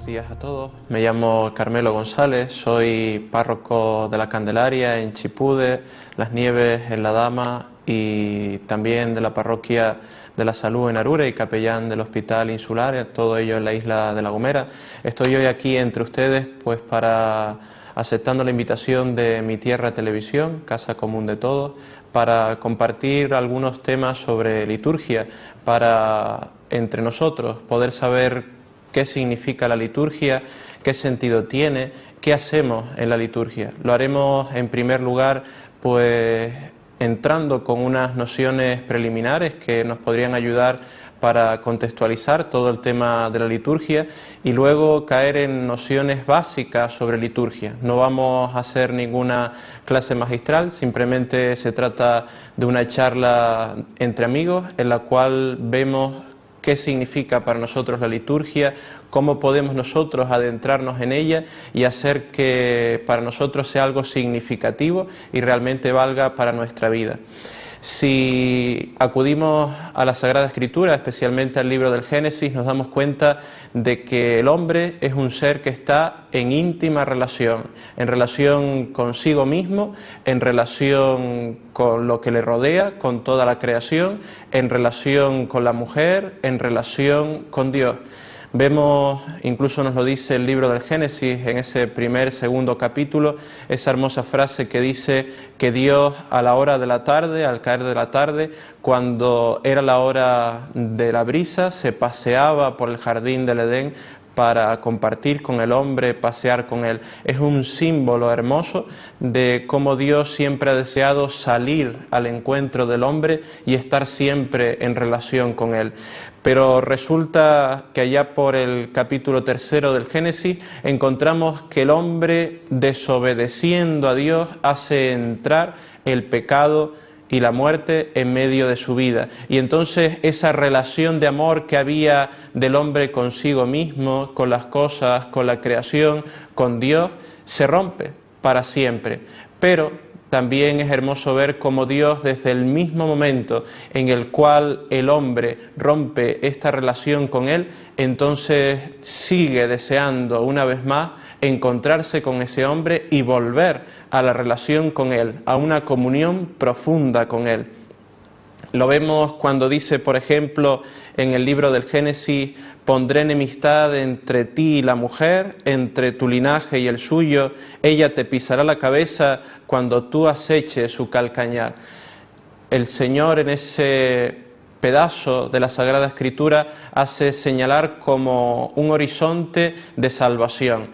días a todos. Me llamo Carmelo González, soy párroco de la Candelaria en Chipude, Las Nieves en La Dama y también de la parroquia de la Salud en Arure y capellán del Hospital Insular, todo ello en la isla de La Gomera. Estoy hoy aquí entre ustedes pues aceptando la invitación de Mi Tierra Televisión, Casa Común de Todos, para compartir algunos temas sobre liturgia, para entre nosotros poder saber qué significa la liturgia, qué sentido tiene, qué hacemos en la liturgia. Lo haremos en primer lugar pues entrando con unas nociones preliminares que nos podrían ayudar para contextualizar todo el tema de la liturgia y luego caer en nociones básicas sobre liturgia. No vamos a hacer ninguna clase magistral, simplemente se trata de una charla entre amigos en la cual vemos qué significa para nosotros la liturgia, cómo podemos nosotros adentrarnos en ella y hacer que para nosotros sea algo significativo y realmente valga para nuestra vida. Si acudimos a la Sagrada Escritura, especialmente al libro del Génesis, nos damos cuenta de que el hombre es un ser que está en íntima relación consigo mismo, en relación con lo que le rodea, con toda la creación, en relación con la mujer, en relación con Dios. Vemos, incluso nos lo dice el libro del Génesis, en ese segundo capítulo, esa hermosa frase que dice que Dios a la hora de la tarde, al caer de la tarde, cuando era la hora de la brisa, se paseaba por el jardín del Edén para compartir con el hombre, pasear con él. Es un símbolo hermoso de cómo Dios siempre ha deseado salir al encuentro del hombre y estar siempre en relación con él. Pero resulta que allá por el capítulo 3 del Génesis encontramos que el hombre, desobedeciendo a Dios, hace entrar el pecado y la muerte en medio de su vida. Y entonces esa relación de amor que había del hombre consigo mismo, con las cosas, con la creación, con Dios, se rompe para siempre. Pero también es hermoso ver cómo Dios, desde el mismo momento en el cual el hombre rompe esta relación con Él, entonces sigue deseando una vez más encontrarse con ese hombre y volver a la relación con Él, a una comunión profunda con Él. Lo vemos cuando dice, por ejemplo, en el libro del Génesis: pondré enemistad entre ti y la mujer, entre tu linaje y el suyo, ella te pisará la cabeza cuando tú aceches su calcañar. El Señor en ese pedazo de la Sagrada Escritura hace señalar como un horizonte de salvación,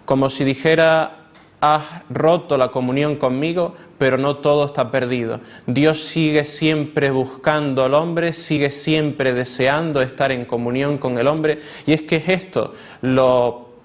como si dijera: has roto la comunión conmigo, pero no todo está perdido. Dios sigue siempre buscando al hombre, sigue siempre deseando estar en comunión con el hombre, y es que es esto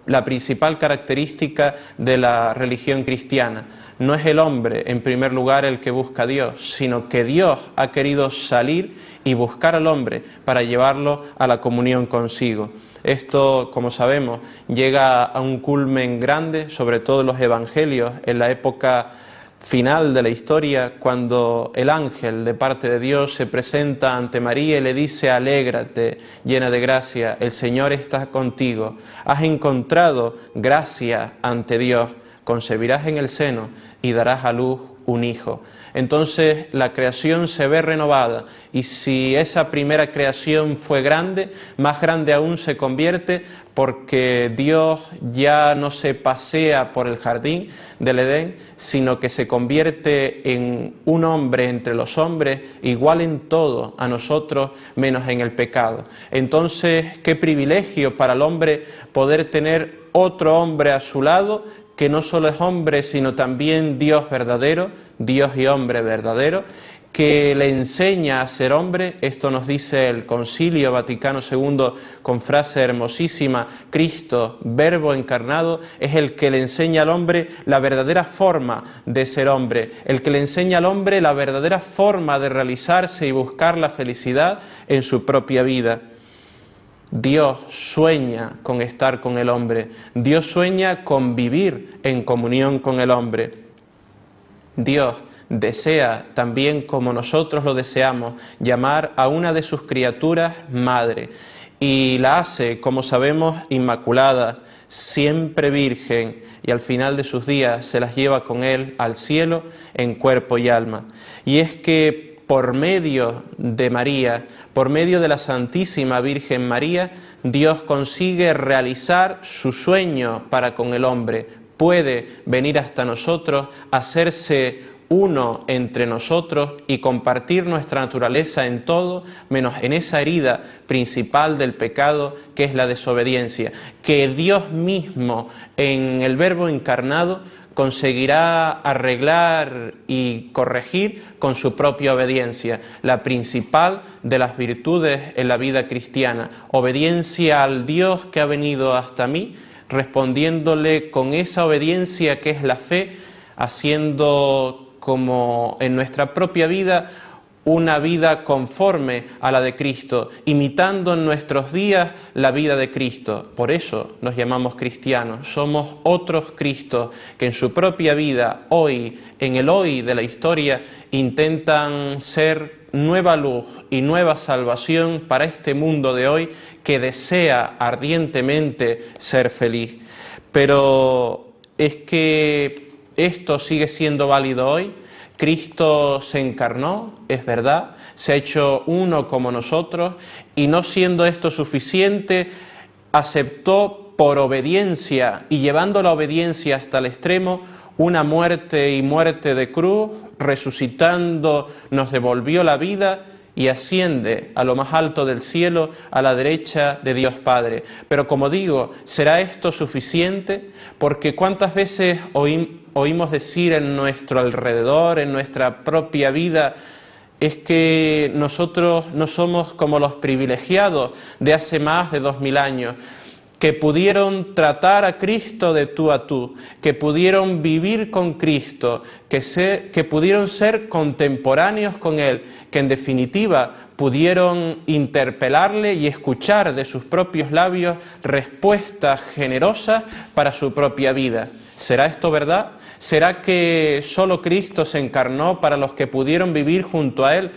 la principal característica de la religión cristiana. No es el hombre, en primer lugar, el que busca a Dios, sino que Dios ha querido salir y buscar al hombre para llevarlo a la comunión consigo. Esto, como sabemos, llega a un culmen grande, sobre todo en los evangelios, en la época final de la historia, cuando el ángel de parte de Dios se presenta ante María y le dice: alégrate, llena de gracia, el Señor está contigo, has encontrado gracia ante Dios, concebirás en el seno y darás a luz un hijo. Entonces la creación se ve renovada, y si esa primera creación fue grande, más grande aún se convierte, porque Dios ya no se pasea por el jardín del Edén, sino que se convierte en un hombre entre los hombres, igual en todo a nosotros, menos en el pecado. Entonces, qué privilegio para el hombre poder tener otro hombre a su lado, que no solo es hombre, sino también Dios verdadero, Dios y hombre verdadero, que le enseña a ser hombre. Esto nos dice el Concilio Vaticano II con frase hermosísima: Cristo, Verbo encarnado, es el que le enseña al hombre la verdadera forma de ser hombre, el que le enseña al hombre la verdadera forma de realizarse y buscar la felicidad en su propia vida. Dios sueña con estar con el hombre, Dios sueña con vivir en comunión con el hombre. Dios desea, también como nosotros lo deseamos, llamar a una de sus criaturas madre. y la hace, como sabemos, inmaculada, siempre virgen, y al final de sus días se las lleva con Él al cielo en cuerpo y alma. Y es que por medio de María, por medio de la Santísima Virgen María, Dios consigue realizar su sueño para con el hombre. Puede venir hasta nosotros, hacerse uno entre nosotros y compartir nuestra naturaleza en todo, menos en esa herida principal del pecado, que es la desobediencia, que Dios mismo, en el Verbo encarnado, conseguirá arreglar y corregir con su propia obediencia, la principal de las virtudes en la vida cristiana, obediencia al Dios que ha venido hasta mí, respondiéndole con esa obediencia que es la fe, haciendo como en nuestra propia vida una vida conforme a la de Cristo, imitando en nuestros días la vida de Cristo. Por eso nos llamamos cristianos, somos otros Cristos que en su propia vida, hoy, en el hoy de la historia, intentan ser nueva luz y nueva salvación para este mundo de hoy que desea ardientemente ser feliz. Pero es que esto sigue siendo válido hoy. Cristo se encarnó, es verdad, se ha hecho uno como nosotros y no siendo esto suficiente, aceptó por obediencia y llevando la obediencia hasta el extremo, una muerte y muerte de cruz, resucitando, nos devolvió la vida y asciende a lo más alto del cielo, a la derecha de Dios Padre. Pero como digo, ¿será esto suficiente? Porque ¿cuántas veces oímos decir en nuestro alrededor, en nuestra propia vida, es que nosotros no somos como los privilegiados de hace más de 2000 años, que pudieron tratar a Cristo de tú a tú, que pudieron vivir con Cristo, que pudieron ser contemporáneos con Él, que en definitiva pudieron interpelarle y escuchar de sus propios labios respuestas generosas para su propia vida? ¿Será esto verdad? ¿Será que solo Cristo se encarnó para los que pudieron vivir junto a Él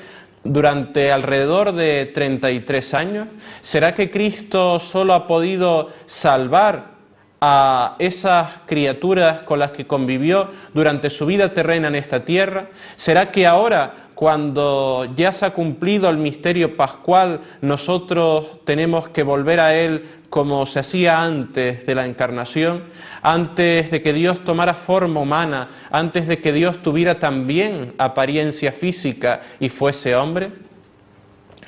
durante alrededor de 33 años? ¿Será que Cristo solo ha podido salvar a esas criaturas con las que convivió durante su vida terrena en esta tierra? ¿Será que ahora, cuando ya se ha cumplido el misterio pascual, nosotros tenemos que volver a Él como se hacía antes de la encarnación, antes de que Dios tomara forma humana, antes de que Dios tuviera también apariencia física y fuese hombre?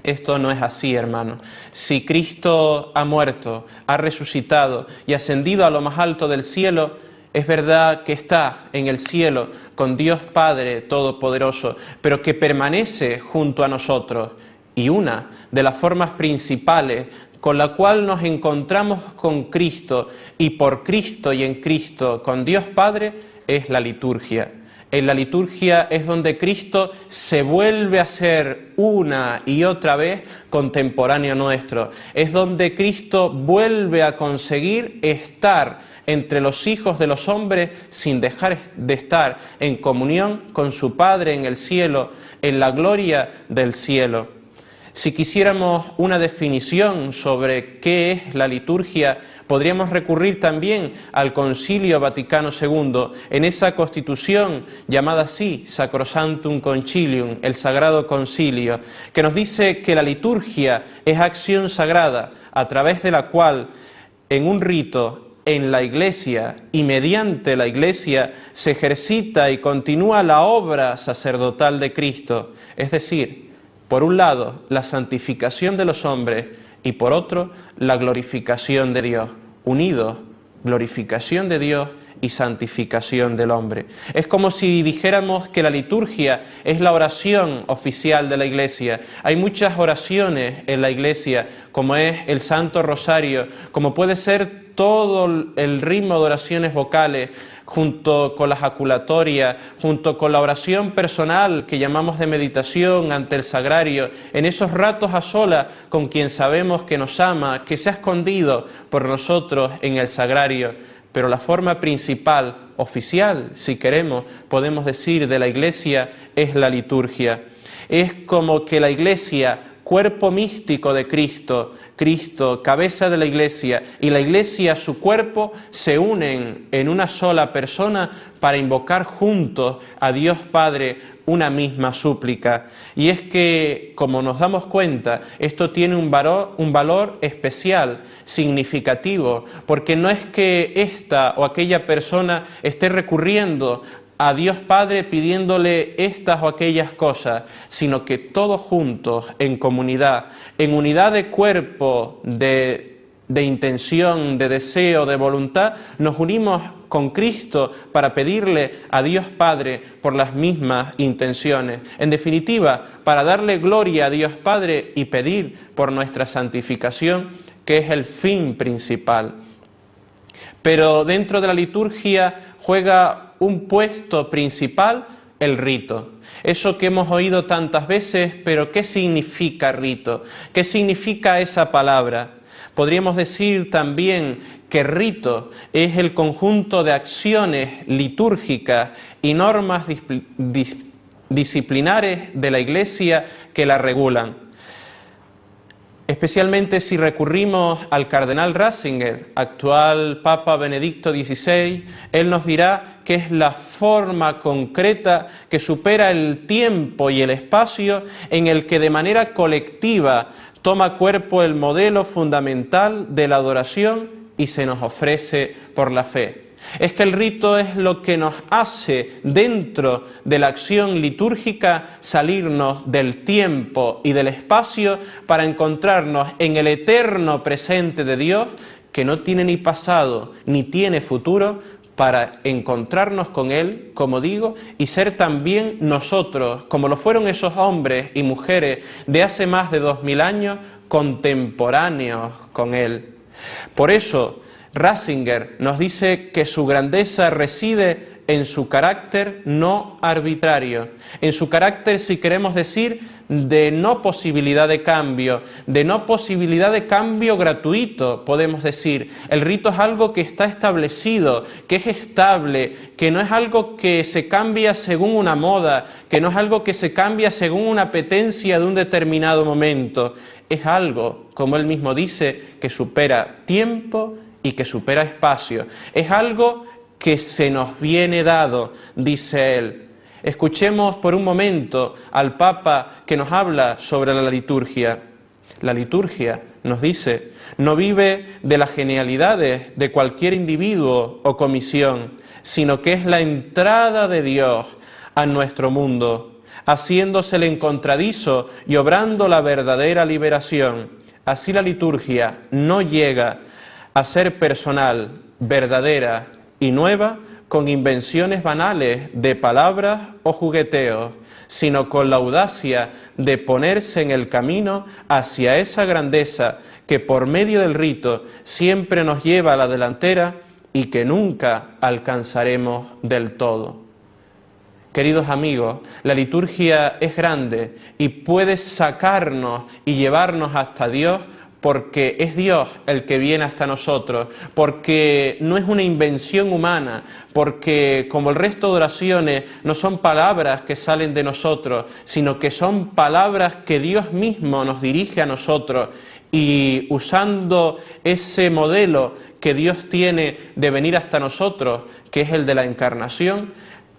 Esto no es así, hermano. Si Cristo ha muerto, ha resucitado y ascendido a lo más alto del cielo, es verdad que está en el cielo con Dios Padre Todopoderoso, pero que permanece junto a nosotros. Y una de las formas principales con la cual nos encontramos con Cristo y por Cristo y en Cristo con Dios Padre es la liturgia. En la liturgia es donde Cristo se vuelve a ser una y otra vez contemporáneo nuestro. Es donde Cristo vuelve a conseguir estar entre los hijos de los hombres sin dejar de estar en comunión con su Padre en el cielo, en la gloria del cielo. Si quisiéramos una definición sobre qué es la liturgia, podríamos recurrir también al Concilio Vaticano II, en esa constitución llamada así, Sacrosanctum Concilium, el Sagrado Concilio, que nos dice que la liturgia es acción sagrada, a través de la cual, en un rito, en la Iglesia y mediante la Iglesia, se ejercita y continúa la obra sacerdotal de Cristo, es decir, por un lado, la santificación de los hombres y por otro, la glorificación de Dios. Unidos, glorificación de Dios y santificación del hombre. Es como si dijéramos que la liturgia es la oración oficial de la Iglesia. Hay muchas oraciones en la Iglesia, como es el Santo Rosario, como puede ser todo el ritmo de oraciones vocales, junto con la jaculatoria, junto con la oración personal que llamamos de meditación ante el sagrario, en esos ratos a solas con quien sabemos que nos ama, que se ha escondido por nosotros en el sagrario. Pero la forma principal, oficial, si queremos, podemos decir, de la Iglesia es la liturgia. Es como que la Iglesia, cuerpo místico de Cristo, Cristo, cabeza de la Iglesia, y la Iglesia, su cuerpo, se unen en una sola persona para invocar juntos a Dios Padre una misma súplica. Y es que, como nos damos cuenta, esto tiene un valor especial, significativo, porque no es que esta o aquella persona esté recurriendo a Dios Padre pidiéndole estas o aquellas cosas, sino que todos juntos, en comunidad, en unidad de cuerpo, de intención, de deseo, de voluntad, nos unimos con Cristo para pedirle a Dios Padre por las mismas intenciones. En definitiva, para darle gloria a Dios Padre y pedir por nuestra santificación, que es el fin principal. Pero dentro de la liturgia juega un puesto principal el rito. Eso que hemos oído tantas veces, pero ¿qué significa rito? ¿Qué significa esa palabra? Podríamos decir también que rito es el conjunto de acciones litúrgicas y normas disciplinares de la Iglesia que la regulan. Especialmente si recurrimos al cardenal Ratzinger, actual Papa Benedicto XVI, él nos dirá que es la forma concreta que supera el tiempo y el espacio en el que de manera colectiva toma cuerpo el modelo fundamental de la adoración y se nos ofrece por la fe. Es que el rito es lo que nos hace, dentro de la acción litúrgica, salirnos del tiempo y del espacio para encontrarnos en el eterno presente de Dios, que no tiene ni pasado ni tiene futuro, para encontrarnos con Él, como digo, y ser también nosotros, como lo fueron esos hombres y mujeres de hace más de 2000 años, contemporáneos con Él. Por eso, Ratzinger nos dice que su grandeza reside en su carácter no arbitrario, en su carácter, si queremos decir, de no posibilidad de cambio gratuito, podemos decir. El rito es algo que está establecido, que es estable, que no es algo que se cambia según una moda, que no es algo que se cambia según una apetencia de un determinado momento. Es algo, como él mismo dice, que supera tiempo y que supera espacio. Es algo que se nos viene dado, dice él. Escuchemos por un momento al Papa que nos habla sobre la liturgia. La liturgia, nos dice, no vive de las genialidades de cualquier individuo o comisión, sino que es la entrada de Dios a nuestro mundo, haciéndose el encontradizo y obrando la verdadera liberación. Así la liturgia no llega a ser personal, verdadera y nueva con invenciones banales de palabras o jugueteos, sino con la audacia de ponerse en el camino hacia esa grandeza que por medio del rito siempre nos lleva a la delantera y que nunca alcanzaremos del todo. Queridos amigos, la liturgia es grande y puede sacarnos y llevarnos hasta Dios, porque es Dios el que viene hasta nosotros, porque no es una invención humana, porque como el resto de oraciones no son palabras que salen de nosotros, sino que son palabras que Dios mismo nos dirige a nosotros, y usando ese modelo que Dios tiene de venir hasta nosotros, que es el de la encarnación,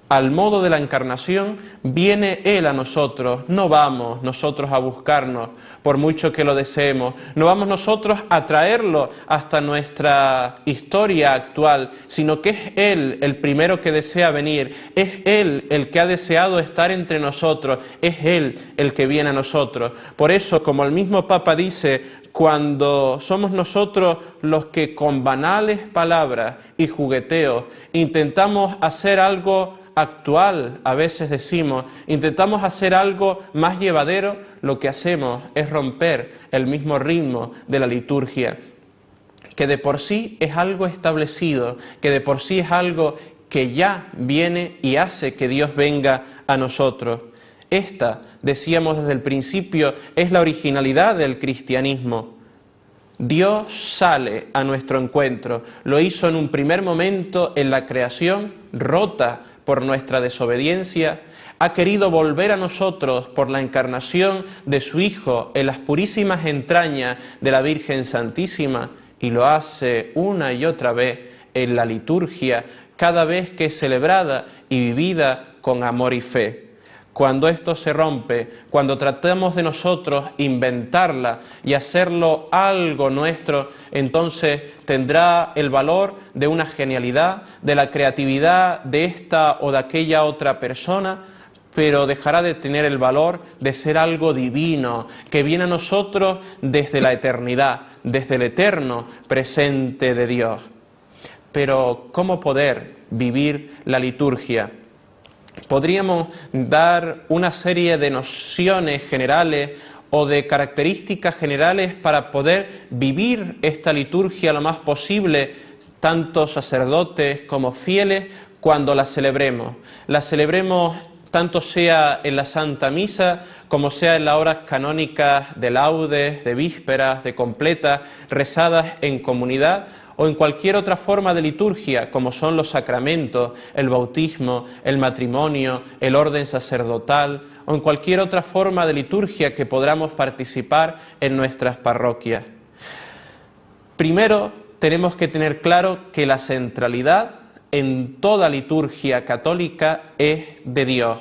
al modo de la encarnación, viene Él a nosotros. No vamos nosotros a buscarnos, por mucho que lo deseemos. No vamos nosotros a traerlo hasta nuestra historia actual, sino que es Él el primero que desea venir. Es Él el que ha deseado estar entre nosotros. Es Él el que viene a nosotros. Por eso, como el mismo Papa dice, cuando somos nosotros los que con banales palabras y jugueteos intentamos hacer algo actual, a veces decimos, intentamos hacer algo más llevadero, lo que hacemos es romper el mismo ritmo de la liturgia, que de por sí es algo establecido, que de por sí es algo que ya viene y hace que Dios venga a nosotros. Esta, decíamos desde el principio, es la originalidad del cristianismo. Dios sale a nuestro encuentro. Lo hizo en un primer momento en la creación, rota por nuestra desobediencia. Ha querido volver a nosotros por la encarnación de su Hijo en las purísimas entrañas de la Virgen Santísima, y lo hace una y otra vez en la liturgia, cada vez que es celebrada y vivida con amor y fe. Cuando esto se rompe, cuando tratamos de nosotros inventarla y hacerlo algo nuestro, entonces tendrá el valor de una genialidad, de la creatividad de esta o de aquella otra persona, pero dejará de tener el valor de ser algo divino, que viene a nosotros desde la eternidad, desde el eterno presente de Dios. Pero, ¿cómo poder vivir la liturgia? Podríamos dar una serie de nociones generales o de características generales para poder vivir esta liturgia lo más posible, tanto sacerdotes como fieles, cuando la celebremos. La celebremos tanto sea en la Santa Misa, como sea en las horas canónicas de laudes, de vísperas, de completas, rezadas en comunidad, o en cualquier otra forma de liturgia, como son los sacramentos, el bautismo, el matrimonio, el orden sacerdotal, o en cualquier otra forma de liturgia que podamos participar en nuestras parroquias. Primero, tenemos que tener claro que la centralidad en toda liturgia católica es de Dios.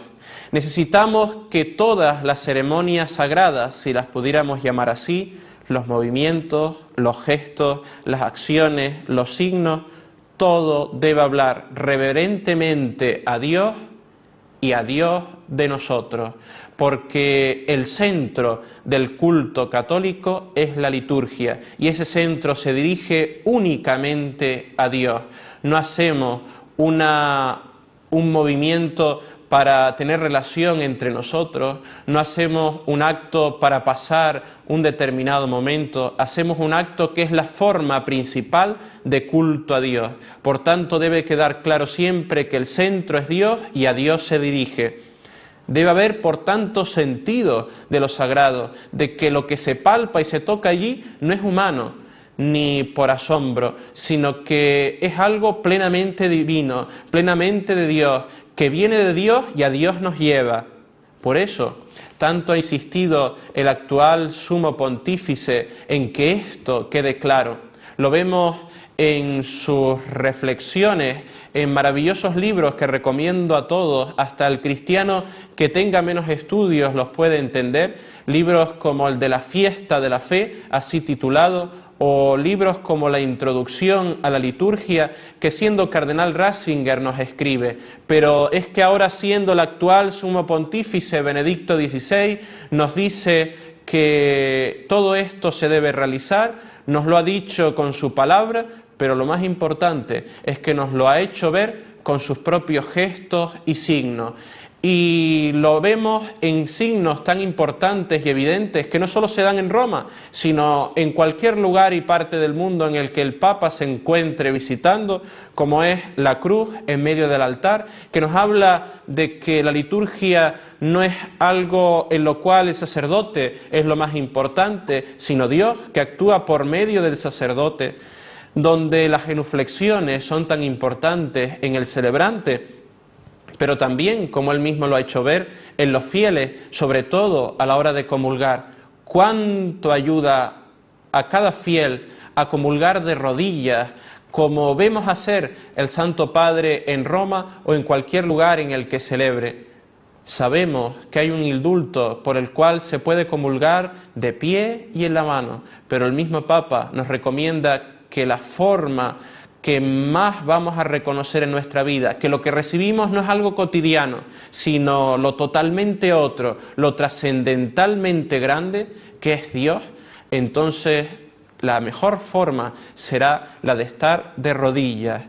Necesitamos que todas las ceremonias sagradas, si las pudiéramos llamar así, los movimientos, los gestos, las acciones, los signos, todo debe hablar reverentemente a Dios y a Dios de nosotros, porque el centro del culto católico es la liturgia y ese centro se dirige únicamente a Dios. No hacemos un movimiento para tener relación entre nosotros, no hacemos un acto para pasar un determinado momento, hacemos un acto que es la forma principal de culto a Dios. Por tanto, debe quedar claro siempre que el centro es Dios y a Dios se dirige. Debe haber, por tanto, sentido de lo sagrado, de que lo que se palpa y se toca allí no es humano, ni por asombro, sino que es algo plenamente divino, plenamente de Dios, que viene de Dios y a Dios nos lleva. Por eso, tanto ha insistido el actual sumo pontífice en que esto quede claro. Lo vemos en sus reflexiones, en maravillosos libros que recomiendo a todos, hasta el cristiano que tenga menos estudios los puede entender, libros como el de la fiesta de la fe, así titulado, o libros como la introducción a la liturgia que siendo cardenal Ratzinger nos escribe, pero es que ahora siendo el actual sumo pontífice Benedicto XVI nos dice que todo esto se debe realizar, nos lo ha dicho con su palabra, pero lo más importante es que nos lo ha hecho ver con sus propios gestos y signos. Y lo vemos en signos tan importantes y evidentes que no solo se dan en Roma, sino en cualquier lugar y parte del mundo en el que el Papa se encuentre visitando, como es la cruz en medio del altar, que nos habla de que la liturgia no es algo en lo cual el sacerdote es lo más importante, sino Dios que actúa por medio del sacerdote, donde las genuflexiones son tan importantes en el celebrante, pero también, como él mismo lo ha hecho ver, en los fieles, sobre todo a la hora de comulgar. ¿Cuánto ayuda a cada fiel a comulgar de rodillas, como vemos hacer el Santo Padre en Roma o en cualquier lugar en el que celebre? Sabemos que hay un indulto por el cual se puede comulgar de pie y en la mano, pero el mismo Papa nos recomienda que la forma que más vamos a reconocer en nuestra vida, que lo que recibimos no es algo cotidiano, sino lo totalmente otro, lo trascendentalmente grande, que es Dios, entonces la mejor forma será la de estar de rodillas.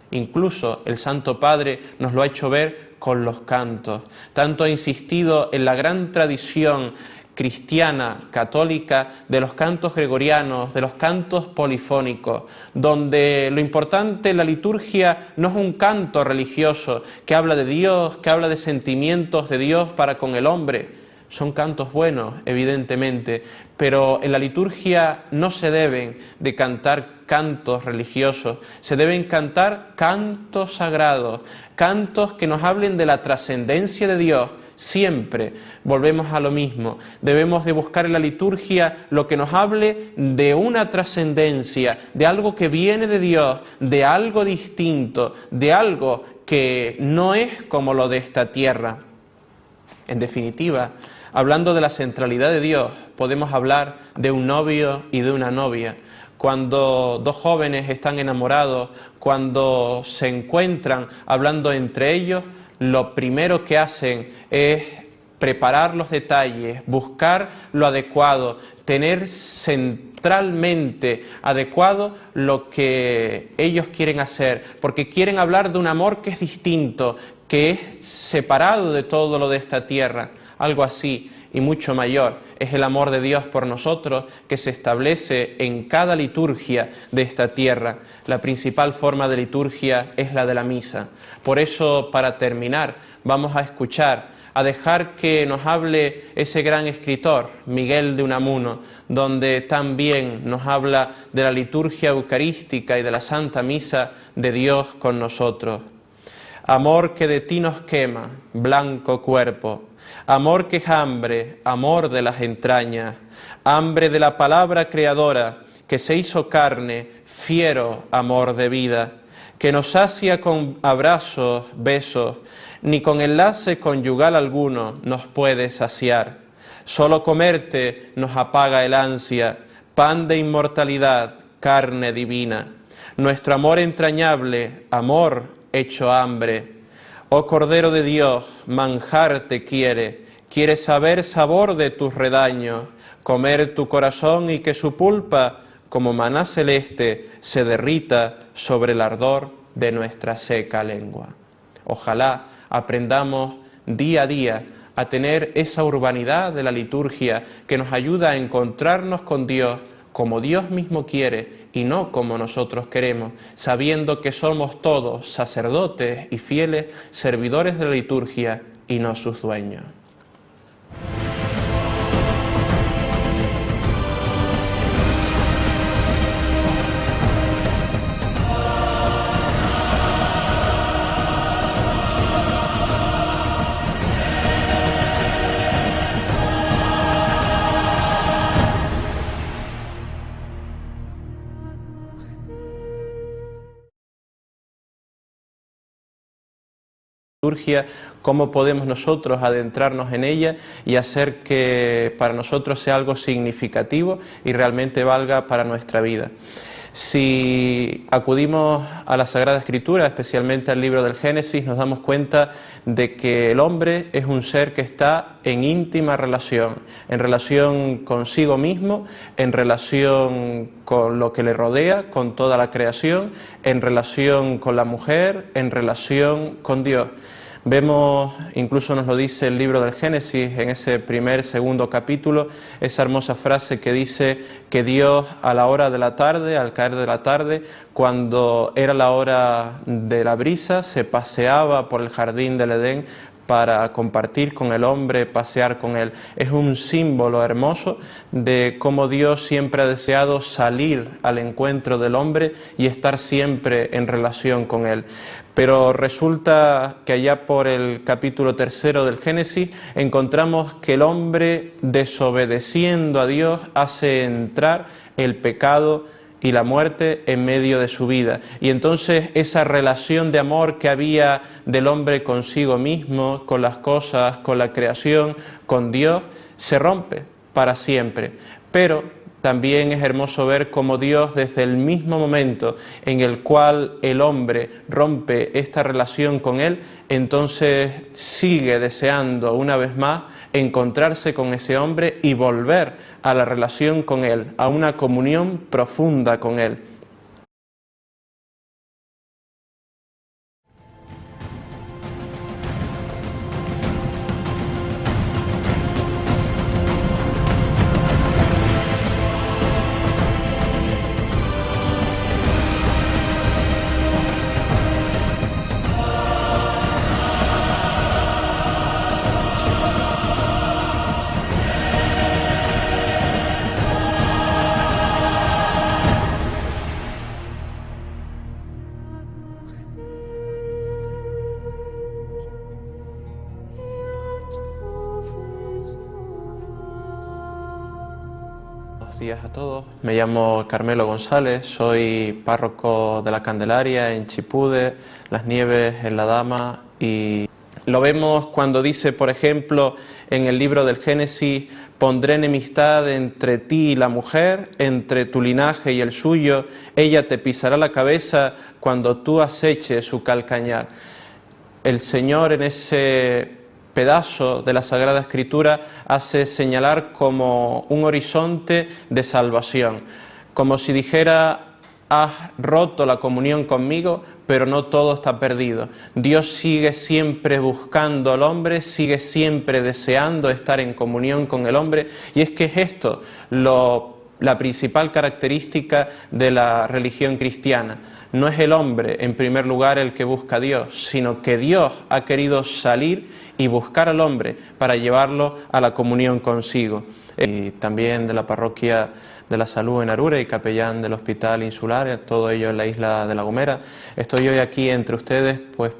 Incluso el Santo Padre nos lo ha hecho ver con los cantos. Tanto ha insistido en la gran tradición cristiana, católica, de los cantos gregorianos, de los cantos polifónicos, donde lo importante en la liturgia no es un canto religioso que habla de Dios, que habla de sentimientos de Dios para con el hombre, son cantos buenos, evidentemente, pero en la liturgia no se deben de cantar cantos religiosos, se deben cantar cantos sagrados, cantos que nos hablen de la trascendencia de Dios. Siempre volvemos a lo mismo, debemos de buscar en la liturgia lo que nos hable de una trascendencia, de algo que viene de Dios, de algo distinto, de algo que no es como lo de esta tierra. En definitiva, hablando de la centralidad de Dios, podemos hablar de un novio y de una novia. Cuando dos jóvenes están enamorados, cuando se encuentran hablando entre ellos, lo primero que hacen es preparar los detalles, buscar lo adecuado, tener centralmente adecuado lo que ellos quieren hacer, porque quieren hablar de un amor que es distinto, que es separado de todo lo de esta tierra. Algo así y mucho mayor es el amor de Dios por nosotros, que se establece en cada liturgia de esta tierra. La principal forma de liturgia es la de la misa. Por eso, para terminar, vamos a escuchar, a dejar que nos hable ese gran escritor, Miguel de Unamuno, donde también nos habla de la liturgia eucarística y de la Santa Misa de Dios con nosotros. Amor que de ti nos quema, blanco cuerpo, amor que es hambre, amor de las entrañas, hambre de la palabra creadora que se hizo carne, fiero amor de vida, que nos sacia con abrazos, besos, ni con enlace conyugal alguno nos puede saciar. Solo comerte nos apaga el ansia, pan de inmortalidad, carne divina. Nuestro amor entrañable, amor hecho hambre. Oh Cordero de Dios, manjar te quiere saber sabor de tus redaños, comer tu corazón y que su pulpa, como maná celeste, se derrita sobre el ardor de nuestra seca lengua. Ojalá aprendamos día a día a tener esa urbanidad de la liturgia que nos ayuda a encontrarnos con Dios como Dios mismo quiere y no como nosotros queremos, sabiendo que somos todos sacerdotes y fieles servidores de la liturgia y no sus dueños. Liturgia, cómo podemos nosotros adentrarnos en ella y hacer que para nosotros sea algo significativo y realmente valga para nuestra vida. Si acudimos a la Sagrada Escritura, especialmente al libro del Génesis, nos damos cuenta de que el hombre es un ser que está en íntima relación consigo mismo, en relación con lo que le rodea, con toda la creación, en relación con la mujer, en relación con Dios. Vemos, incluso nos lo dice el libro del Génesis, en ese segundo capítulo, esa hermosa frase que dice que Dios a la hora de la tarde, al caer de la tarde, cuando era la hora de la brisa, se paseaba por el jardín del Edén para compartir con el hombre, pasear con él. Es un símbolo hermoso de cómo Dios siempre ha deseado salir al encuentro del hombre y estar siempre en relación con él. Pero resulta que allá por el capítulo 3 del Génesis encontramos que el hombre, desobedeciendo a Dios, hace entrar el pecado y la muerte en medio de su vida. Y entonces esa relación de amor que había del hombre consigo mismo, con las cosas, con la creación, con Dios, se rompe para siempre. Pero también es hermoso ver cómo Dios, desde el mismo momento en el cual el hombre rompe esta relación con Él, entonces sigue deseando una vez más encontrarse con ese hombre y volver a la relación con Él, a una comunión profunda con Él. Buenos días a todos. Me llamo Carmelo González, soy párroco de la Candelaria en Chipude, Las Nieves en la Dama, y lo vemos cuando dice, por ejemplo, en el libro del Génesis: pondré enemistad entre ti y la mujer, entre tu linaje y el suyo, ella te pisará la cabeza cuando tú aceches su calcañar. El Señor en ese pedazo de la Sagrada Escritura hace señalar como un horizonte de salvación, como si dijera: has roto la comunión conmigo, pero no todo está perdido. Dios sigue siempre buscando al hombre, sigue siempre deseando estar en comunión con el hombre, y es que es esto la principal característica de la religión cristiana. No es el hombre, en primer lugar, el que busca a Dios, sino que Dios ha querido salir y buscar al hombre para llevarlo a la comunión consigo. Y también de la parroquia de la Salud en Arure y capellán del Hospital Insular, todo ello en la isla de La Gomera. Estoy hoy aquí entre ustedes pues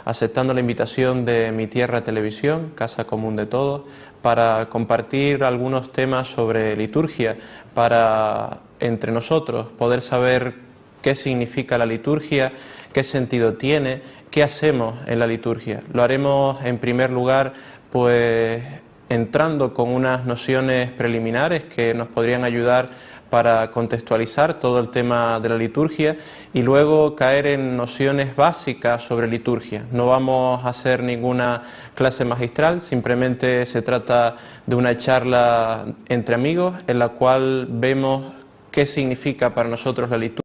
aceptando la invitación de Mi Tierra Televisión, Casa Común de Todos, para compartir algunos temas sobre liturgia, para entre nosotros poder saber qué significa la liturgia, qué sentido tiene, qué hacemos en la liturgia. Lo haremos en primer lugar pues entrando con unas nociones preliminares que nos podrían ayudar para contextualizar todo el tema de la liturgia, y luego caer en nociones básicas sobre liturgia. No vamos a hacer ninguna clase magistral, simplemente se trata de una charla entre amigos en la cual vemos qué significa para nosotros la liturgia.